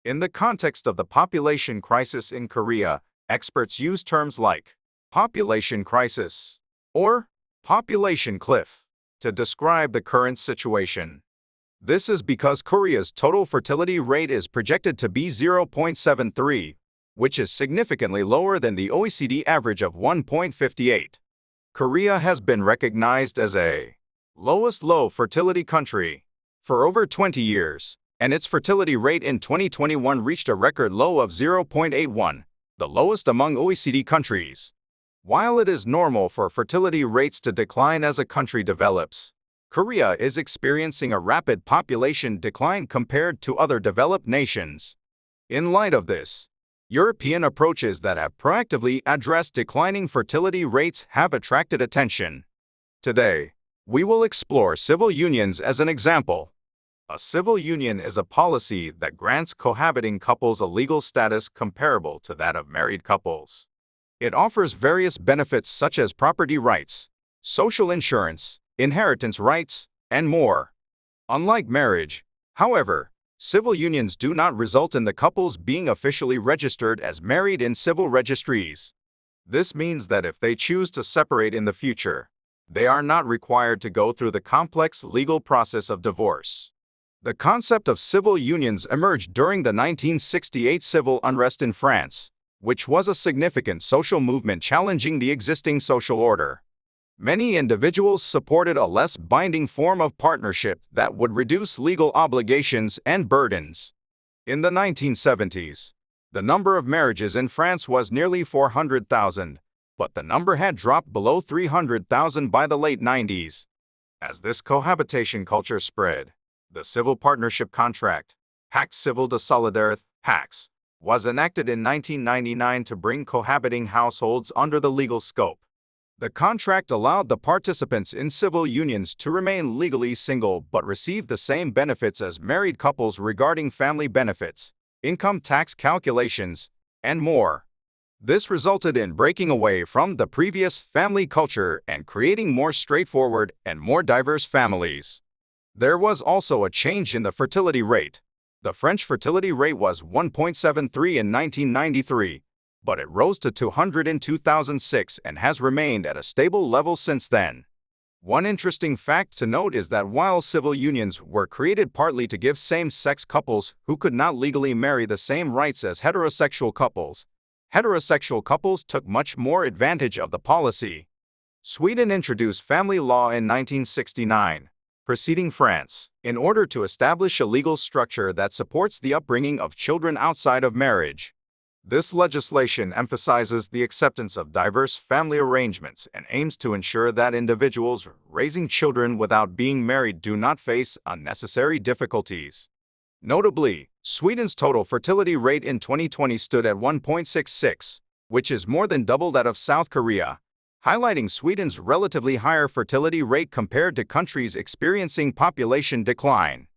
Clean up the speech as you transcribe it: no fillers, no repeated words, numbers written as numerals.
In the context of the population crisis in Korea, experts use terms like population crisis or population cliff to describe the current situation. This is because Korea's total fertility rate is projected to be 0.73, which is significantly lower than the OECD average of 1.58. Korea has been recognized as a lowest low fertility country for over 20 years, and its fertility rate in 2021 reached a record low of 0.81, the lowest among OECD countries. While it is normal for fertility rates to decline as a country develops, Korea is experiencing a rapid population decline compared to other developed nations. In light of this, European approaches that have proactively addressed declining fertility rates have attracted attention. Today, we will explore civil unions as an example. A civil union is a policy that grants cohabiting couples a legal status comparable to that of married couples. It offers various benefits such as property rights, social insurance, inheritance rights, and more. Unlike marriage, however, civil unions do not result in the couples being officially registered as married in civil registries. This means that if they choose to separate in the future, they are not required to go through the complex legal process of divorce. The concept of civil unions emerged during the 1968 civil unrest in France, which was a significant social movement challenging the existing social order. Many individuals supported a less binding form of partnership that would reduce legal obligations and burdens. In the 1970s, the number of marriages in France was nearly 400,000, but the number had dropped below 300,000 by the late 90s. As this cohabitation culture spread, the Civil Partnership Contract, Pacte Civil de Solidarité, PACS, was enacted in 1999 to bring cohabiting households under the legal scope. The contract allowed the participants in civil unions to remain legally single but receive the same benefits as married couples regarding family benefits, income tax calculations, and more. This resulted in breaking away from the previous family culture and creating more straightforward and more diverse families. There was also a change in the fertility rate. The French fertility rate was 1.73 in 1993, but it rose to 200 in 2006 and has remained at a stable level since then. One interesting fact to note is that while civil unions were created partly to give same-sex couples who could not legally marry the same rights as heterosexual couples took much more advantage of the policy. Sweden introduced family law in 1969, preceding France, in order to establish a legal structure that supports the upbringing of children outside of marriage. This legislation emphasizes the acceptance of diverse family arrangements and aims to ensure that individuals raising children without being married do not face unnecessary difficulties. Notably, Sweden's total fertility rate in 2020 stood at 1.66, which is more than double that of South Korea, highlighting Sweden's relatively higher fertility rate compared to countries experiencing population decline.